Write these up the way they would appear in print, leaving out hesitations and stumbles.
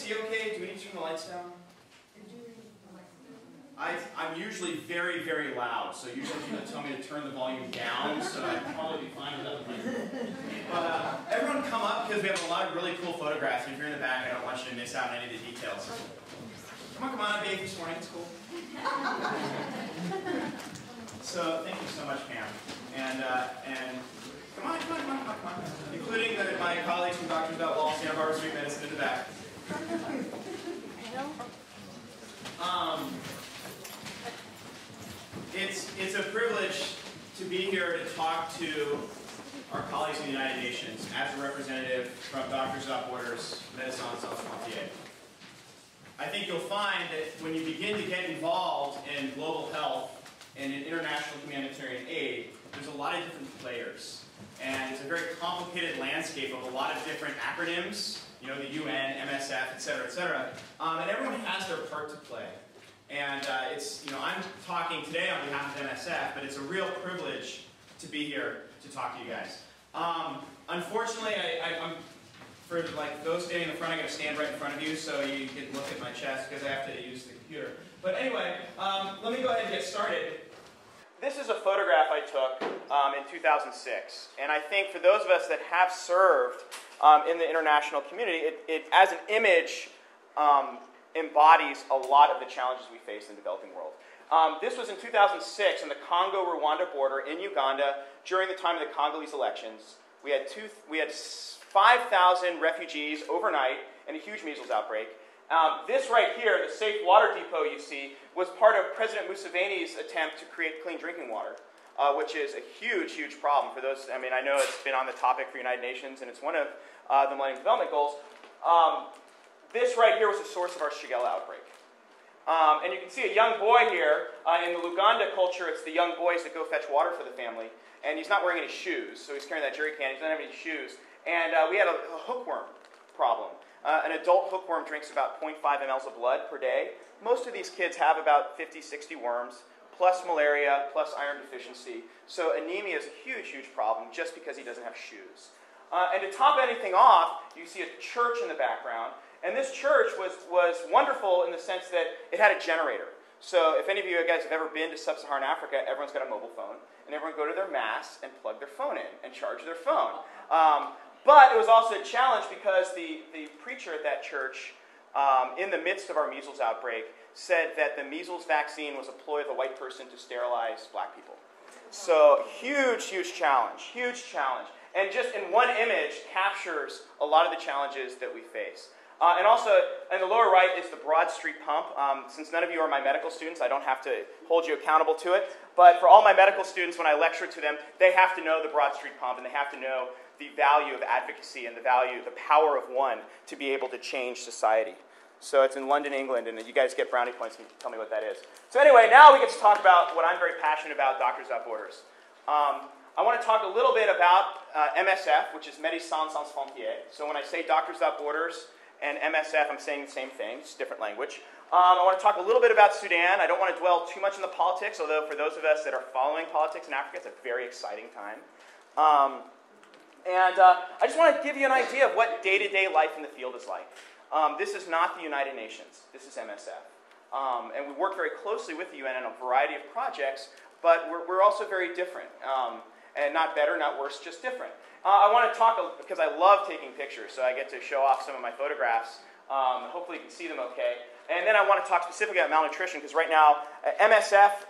see okay? Do we need to turn the lights down? I'm usually very, very loud, so usually people tell me to turn the volume down, so I'd probably be fine without the mic. But everyone come up because we have a lot of really cool photographs, and if you're in the back, I don't want you to miss out on any of the details. Come on, I bathed this morning, it's cool. So thank you so much, Pam. And come on. Including my colleagues from Doctors Without Walls, Santa Barbara Street Medicine in the back. It's a privilege to be here to talk to our colleagues in the United Nations as a representative from Doctors Without Borders, Médecins Sans Frontières. I think you'll find that when you begin to get involved in global health and in international humanitarian aid, there's a lot of different players. And it's a very complicated landscape of a lot of different acronyms, you know, the UN, MSF, et cetera, and everyone has their part to play. And I'm talking today on behalf of MSF, but it's a real privilege to be here to talk to you guys. Unfortunately, I'm for like those standing in the front, I got to stand right in front of you so you can look at my chest because I have to use the computer. But anyway, let me go ahead and get started. This is a photograph I took in 2006, and I think for those of us that have served in the international community, it as an image embodies a lot of the challenges we face in the developing world. This was in 2006 in the Congo-Rwanda border in Uganda during the time of the Congolese elections. We had 5,000 refugees overnight and a huge measles outbreak. This right here, the safe water depot you see, was part of President Museveni's attempt to create clean drinking water, which is a huge, huge problem for those. I mean, I know it's been on the topic for United Nations, and it's one of the Millennium Development Goals. This right here was the source of our Shigella outbreak. And you can see a young boy here. In the Luganda culture, it's the young boys that go fetch water for the family. And he's not wearing any shoes, so he's carrying that jerry can. He doesn't have any shoes. And we had a hookworm problem. An adult hookworm drinks about 0.5 mLs of blood per day. Most of these kids have about 50, 60 worms, plus malaria, plus iron deficiency. So anemia is a huge, huge problem just because he doesn't have shoes. And to top anything off, you see a church in the background. And this church was wonderful in the sense that it had a generator. So if any of you guys have ever been to sub-Saharan Africa, everyone's got a mobile phone. And everyone go to their mass and plug their phone in and charge their phone. But it was also a challenge because the preacher at that church, in the midst of our measles outbreak, said that the measles vaccine was a ploy of a white person to sterilize black people. So huge, huge challenge, huge challenge. And just in one image captures a lot of the challenges that we face. And also, in the lower right is the Broad Street Pump. Since none of you are my medical students, I don't have to hold you accountable to it. But for all my medical students, when I lecture to them, they have to know the Broad Street Pump, and they have to know the value of advocacy and the power of one to be able to change society. So it's in London, England, and you guys get brownie points and tell me what that is. So anyway, now we get to talk about what I'm very passionate about, Doctors Without Borders. I want to talk a little bit about MSF, which is Médecins Sans Frontières. So when I say Doctors Without Borders and MSF, I'm saying the same thing, just different language. I want to talk a little bit about Sudan. I don't want to dwell too much on the politics, although for those of us that are following politics in Africa, it's a very exciting time. I just want to give you an idea of what day-to-day life in the field is like. This is not the United Nations. This is MSF. And we work very closely with the UN on a variety of projects, but we're also very different. And not better, not worse, just different. I want to talk, because I love taking pictures, so I get to show off some of my photographs. Hopefully you can see them okay. And then I want to talk specifically about malnutrition, because right now, MSF,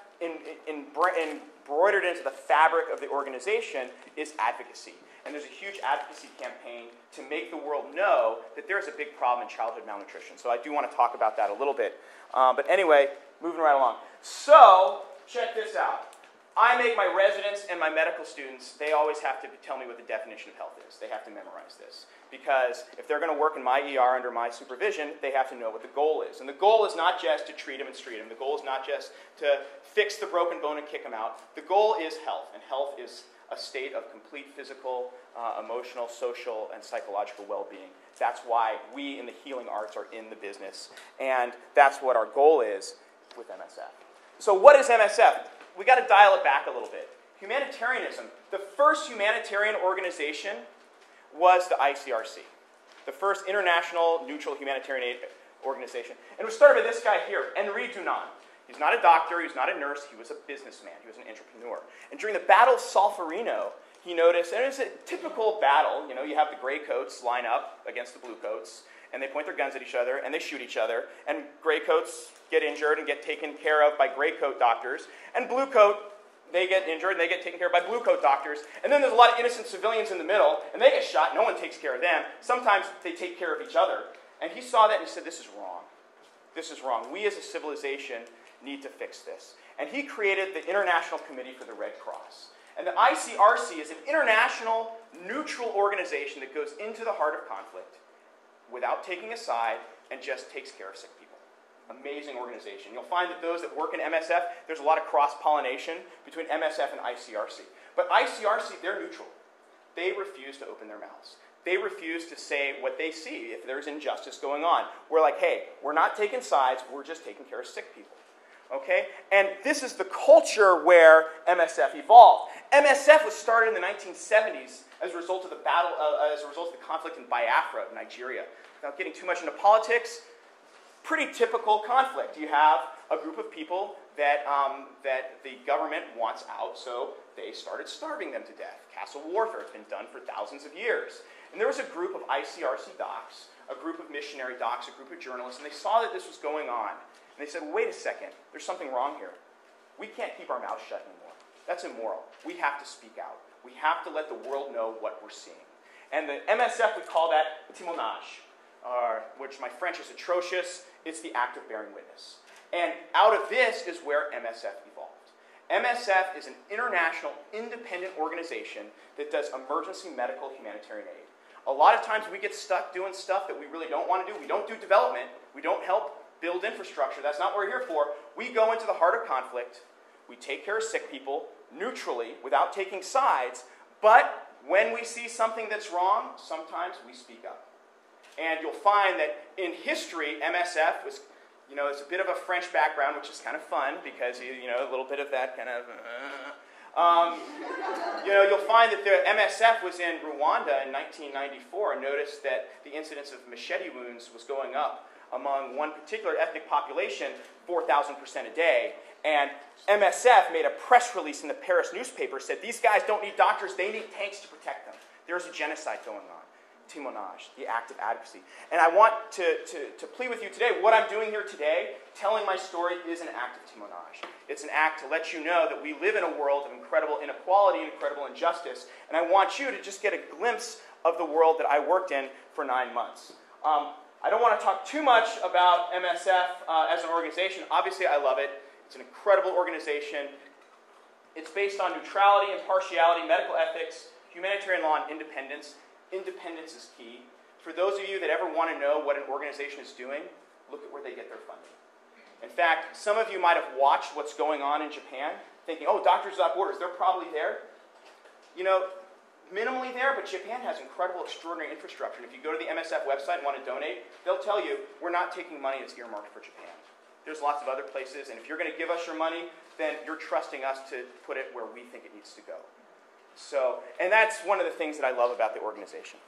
embroidered into the fabric of the organization, is advocacy. And there's a huge advocacy campaign to make the world know that there's a big problem in childhood malnutrition. So I do want to talk about that a little bit. But anyway, moving right along. So, check this out. I make my residents and my medical students, they always have to tell me what the definition of health is. They have to memorize this. Because if they're going to work in my ER under my supervision, they have to know what the goal is. And the goal is not just to treat them and treat them. The goal is not just to fix the broken bone and kick them out. The goal is health. And health is a state of complete physical, emotional, social, and psychological well-being. That's why we in the healing arts are in the business. And that's what our goal is with MSF. So what is MSF? We got to dial it back a little bit. Humanitarianism. The first humanitarian organization was the ICRC. the first international neutral humanitarian aid organization. And it was started by this guy here, Henri Dunant. He's not a doctor, he's not a nurse, he was a businessman, he was an entrepreneur. And during the Battle of Solferino, he noticed, and it's a typical battle, you know, you have the gray coats line up against the blue coats, and they point their guns at each other, and they shoot each other, and gray coats get injured and get taken care of by gray coat doctors, and blue coat, they get injured and they get taken care of by blue coat doctors, and then there's a lot of innocent civilians in the middle, and they get shot, no one takes care of them. Sometimes they take care of each other. And he saw that and he said, this is wrong. This is wrong. We as a civilization need to fix this. And he created the International Committee for the Red Cross. And the ICRC is an international, neutral organization that goes into the heart of conflict without taking a side and just takes care of sick people. Amazing organization. You'll find that those that work in MSF, there's a lot of cross-pollination between MSF and ICRC. But ICRC, they're neutral. They refuse to open their mouths. They refuse to say what they see if there's injustice going on. We're like, hey, we're not taking sides, we're just taking care of sick people. Okay? And this is the culture where MSF evolved. MSF was started in the 1970s as a result of the battle, as a result of the conflict in Biafra, Nigeria. Without getting too much into politics, pretty typical conflict. You have a group of people that the government wants out, so they started starving them to death. Castle warfare has been done for thousands of years. And there was a group of ICRC docs, a group of missionary docs, a group of journalists, and they saw that this was going on. And they said, wait a second, there's something wrong here. We can't keep our mouths shut anymore. That's immoral. We have to speak out. We have to let the world know what we're seeing. And the MSF would call that témoignage, which my French is atrocious. It's the act of bearing witness. And out of this is where MSF evolved. MSF is an international, independent organization that does emergency medical humanitarian aid. A lot of times we get stuck doing stuff that we really don't want to do. We don't do development. We don't help build infrastructure. That's not what we're here for. We go into the heart of conflict. We take care of sick people neutrally without taking sides. But when we see something that's wrong, sometimes we speak up. And you'll find that in history, MSF was, you know, it's a bit of a French background, which is kind of fun because, you know, a little bit of that kind of... you know, you'll find that the MSF was in Rwanda in 1994 and noticed that the incidence of machete wounds was going up among one particular ethnic population 4,000% a day. And MSF made a press release in the Paris newspaper, said these guys don't need doctors, they need tanks to protect them. There's a genocide going on. Témoignage, the act of advocacy. And I want to plead with you today, what I'm doing here today, telling my story, is an act of témoignage. It's an act to let you know that we live in a world of incredible inequality and incredible injustice, and I want you to just get a glimpse of the world that I worked in for 9 months. I don't want to talk too much about MSF as an organization. Obviously, I love it. It's an incredible organization. It's based on neutrality, impartiality, medical ethics, humanitarian law, and independence. Independence is key. For those of you that ever want to know what an organization is doing, look at where they get their funding. In fact, some of you might have watched what's going on in Japan, thinking, oh, Doctors Without Borders, they're probably there. You know, minimally there, but Japan has incredible, extraordinary infrastructure. And if you go to the MSF website and want to donate, they'll tell you, we're not taking money that's earmarked for Japan. There's lots of other places, and if you're going to give us your money, then you're trusting us to put it where we think it needs to go. So, and that's one of the things that I love about the organization.